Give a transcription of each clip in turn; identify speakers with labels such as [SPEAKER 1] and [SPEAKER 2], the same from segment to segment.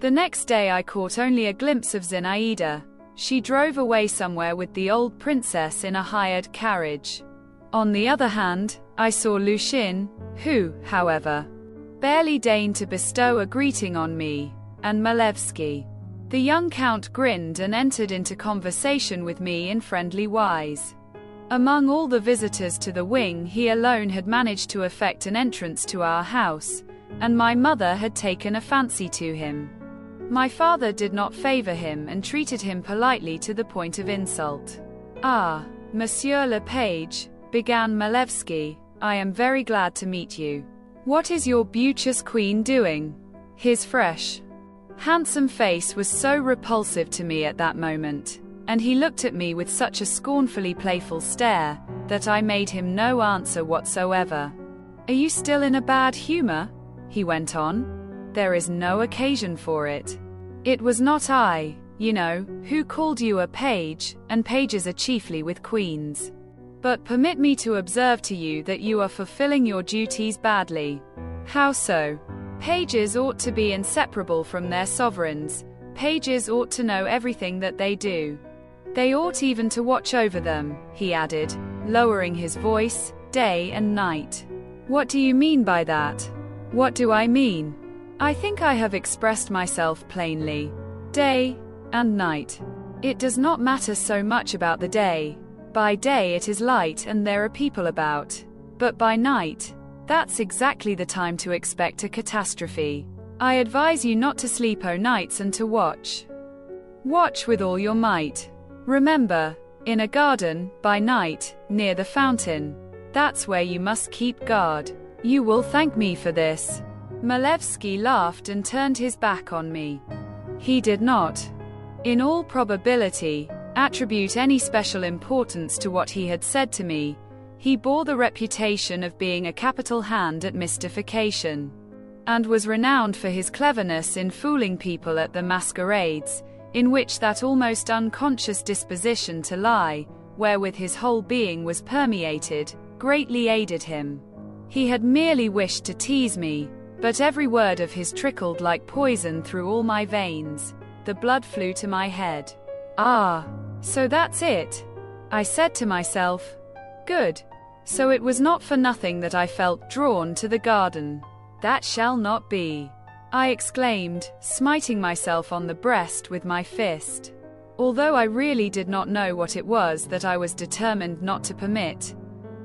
[SPEAKER 1] The next day I caught only a glimpse of Zinaida. She drove away somewhere with the old princess in a hired carriage. On the other hand, I saw Lushin, who, however, barely deigned to bestow a greeting on me, and Malevsky. The young count grinned and entered into conversation with me in friendly wise. Among all the visitors to the wing, he alone had managed to effect an entrance to our house, and my mother had taken a fancy to him. My father did not favor him and treated him politely to the point of insult. "Ah, Monsieur le Page," began Malevsky, "I am very glad to meet you. What is your beauteous queen doing?" His fresh, handsome face was so repulsive to me at that moment, and he looked at me with such a scornfully playful stare, that I made him no answer whatsoever. "Are you still in a bad humor?" he went on. "There is no occasion for it. It was not I, you know, who called you a page, and pages are chiefly with queens. But permit me to observe to you that you are fulfilling your duties badly." "How so?" "Pages ought to be inseparable from their sovereigns. Pages ought to know everything that they do. They ought even to watch over them," he added, lowering his voice, "day and night." "What do you mean by that?" "What do I mean? I think I have expressed myself plainly. Day and night. It does not matter so much about the day. By day it is light and there are people about. But by night, that's exactly the time to expect a catastrophe. I advise you not to sleep o' nights and to watch. Watch with all your might. Remember, in a garden, by night, near the fountain. That's where you must keep guard. You will thank me for this." Malevsky laughed and turned his back on me. He did not, in all probability, attribute any special importance to what he had said to me. He bore the reputation of being a capital hand at mystification, and was renowned for his cleverness in fooling people at the masquerades, in which that almost unconscious disposition to lie, wherewith his whole being was permeated, greatly aided him. He had merely wished to tease me, but every word of his trickled like poison through all my veins. The blood flew to my head. "Ah, so that's it," I said to myself. "Good. So it was not for nothing that I felt drawn to the garden. That shall not be," I exclaimed, smiting myself on the breast with my fist. Although I really did not know what it was that I was determined not to permit.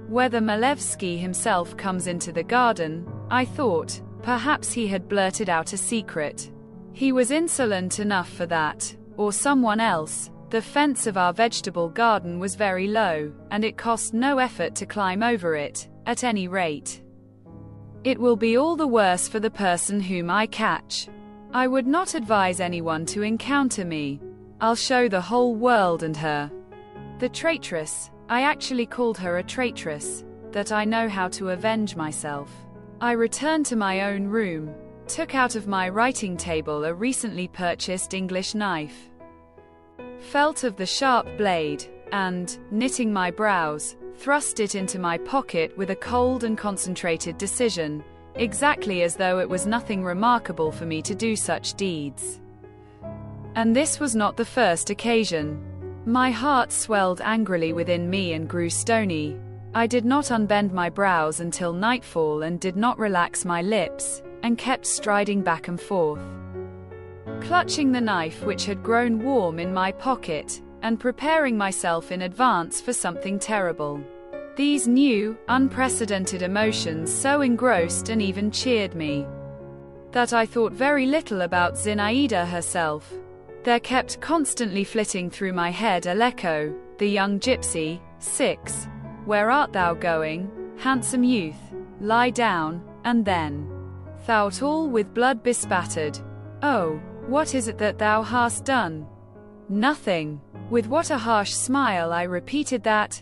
[SPEAKER 1] Whether Malevsky himself comes into the garden, I thought, perhaps he had blurted out a secret. He was insolent enough for that, or someone else. The fence of our vegetable garden was very low, and it cost no effort to climb over it, at any rate. It will be all the worse for the person whom I catch. I would not advise anyone to encounter me. I'll show the whole world and her. The traitress, I actually called her a traitress, that I know how to avenge myself. I returned to my own room, took out of my writing table a recently purchased English knife, felt of the sharp blade, and, knitting my brows, thrust it into my pocket with a cold and concentrated decision, exactly as though it was nothing remarkable for me to do such deeds. And this was not the first occasion. My heart swelled angrily within me and grew stony. I did not unbend my brows until nightfall and did not relax my lips, and kept striding back and forth, clutching the knife which had grown warm in my pocket, and preparing myself in advance for something terrible. These new, unprecedented emotions so engrossed and even cheered me, that I thought very little about Zinaida herself. There kept constantly flitting through my head Aleko, the young gypsy. 6. Where art thou going, handsome youth? Lie down, and then. Thou'rt all with blood bespattered. Oh, what is it that thou hast done? Nothing. With what a harsh smile I repeated that,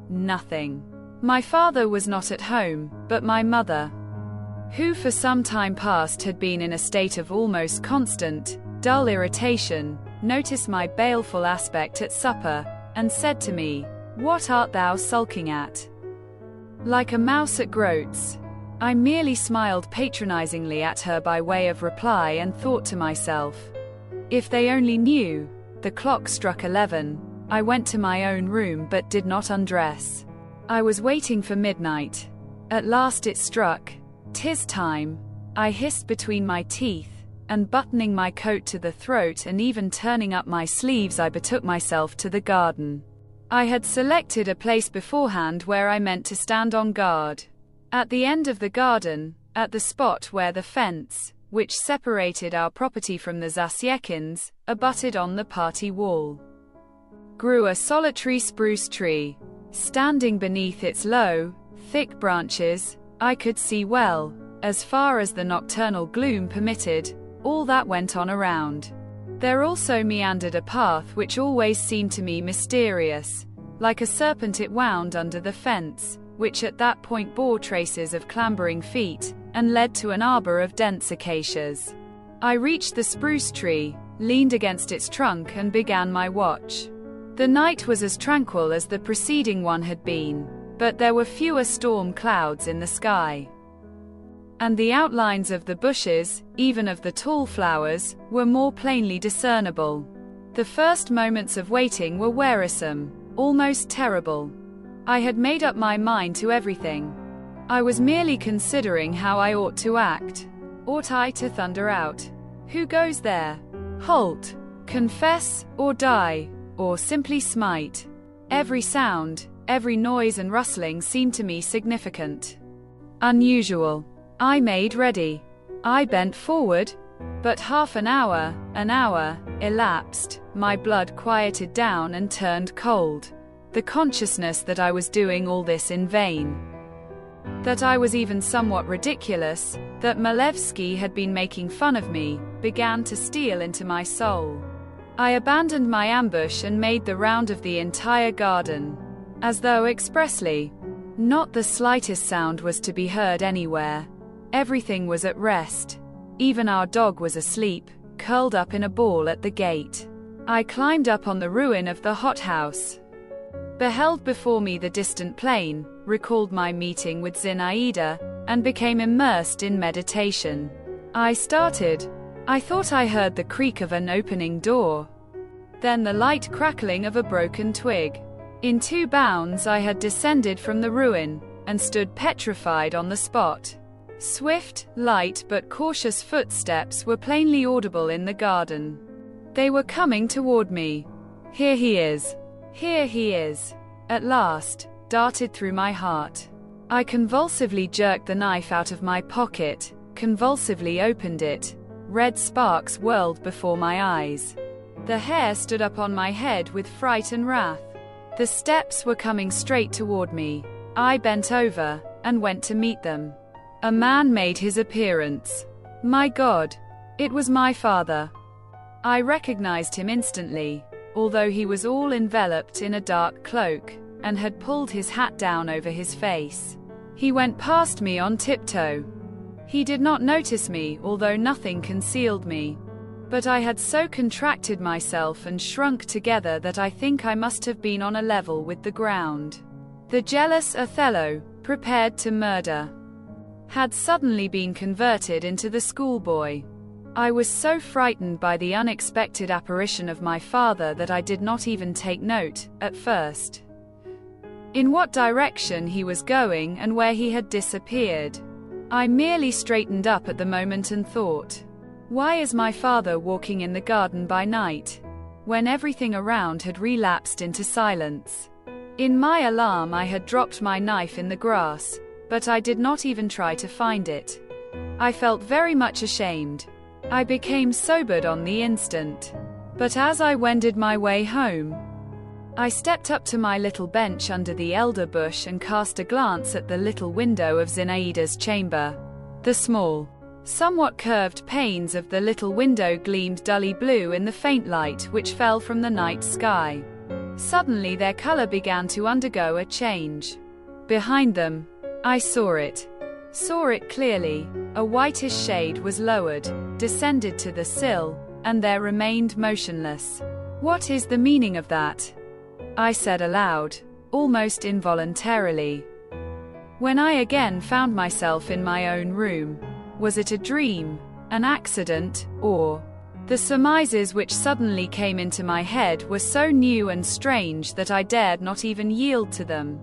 [SPEAKER 1] nothing. My father was not at home, but my mother, who for some time past had been in a state of almost constant, dull irritation, noticed my baleful aspect at supper, and said to me, "What art thou sulking at? Like a mouse at groats? I merely smiled patronizingly at her by way of reply and thought to myself, if they only knew. The clock struck 11. I went to my own room but did not undress. I was waiting for midnight. At last it struck. "'Tis time," I hissed between my teeth, and buttoning my coat to the throat and even turning up my sleeves, I betook myself to the garden. I had selected a place beforehand where I meant to stand on guard. At the end of the garden, at the spot where the fence, which separated our property from the Zasyekins, abutted on the party wall, grew a solitary spruce tree. Standing beneath its low, thick branches, I could see well, as far as the nocturnal gloom permitted, all that went on around. There also meandered a path which always seemed to me mysterious. Like a serpent it wound under the fence, which at that point bore traces of clambering feet, and led to an arbor of dense acacias. I reached the spruce tree, leaned against its trunk and began my watch. The night was as tranquil as the preceding one had been, but there were fewer storm clouds in the sky, and the outlines of the bushes, even of the tall flowers, were more plainly discernible. The first moments of waiting were wearisome, almost terrible. I had made up my mind to everything. I was merely considering how I ought to act. Ought I to thunder out, "Who goes there?" Halt! Confess, or die, or simply smite? Every sound, every noise and rustling seemed to me significant, unusual. I made ready. I bent forward. But half an hour elapsed, my blood quieted down and turned cold. The consciousness that I was doing all this in vain, that I was even somewhat ridiculous, that Malevsky had been making fun of me, began to steal into my soul. I abandoned my ambush and made the round of the entire garden, as though expressly. Not the slightest sound was to be heard anywhere. Everything was at rest. Even our dog was asleep, curled up in a ball at the gate. I climbed up on the ruin of the hothouse, beheld before me the distant plain, recalled my meeting with Zinaida, and became immersed in meditation. I started. I thought I heard the creak of an opening door, then the light crackling of a broken twig. In 2 bounds I had descended from the ruin, and stood petrified on the spot. Swift, light but cautious footsteps were plainly audible in the garden. They were coming toward me. "Here he is! Here he is!" At last, darted through my heart. I convulsively jerked the knife out of my pocket, convulsively opened it. Red sparks whirled before my eyes. The hair stood up on my head with fright and wrath. The steps were coming straight toward me. I bent over, and went to meet them. A man made his appearance. My God! It was my father. I recognized him instantly, although he was all enveloped in a dark cloak, and had pulled his hat down over his face. He went past me on tiptoe. He did not notice me, although nothing concealed me. But I had so contracted myself and shrunk together that I think I must have been on a level with the ground. The jealous Othello, prepared to murder, had suddenly been converted into the schoolboy. I was so frightened by the unexpected apparition of my father that I did not even take note, at first, in what direction he was going and where he had disappeared. I merely straightened up at the moment and thought, why is my father walking in the garden by night, when everything around had relapsed into silence? In my alarm I had dropped my knife in the grass, but I did not even try to find it. I felt very much ashamed. I became sobered on the instant. But as I wended my way home, I stepped up to my little bench under the elder bush and cast a glance at the little window of Zinaida's chamber. The small, somewhat curved panes of the little window gleamed dully blue in the faint light which fell from the night sky. Suddenly their color began to undergo a change. Behind them, I saw it clearly. A whitish shade was lowered, descended to the sill, and there remained motionless. What is the meaning of that? I said aloud, almost involuntarily. When I again found myself in my own room, was it a dream, an accident, or? The surmises which suddenly came into my head were so new and strange that I dared not even yield to them.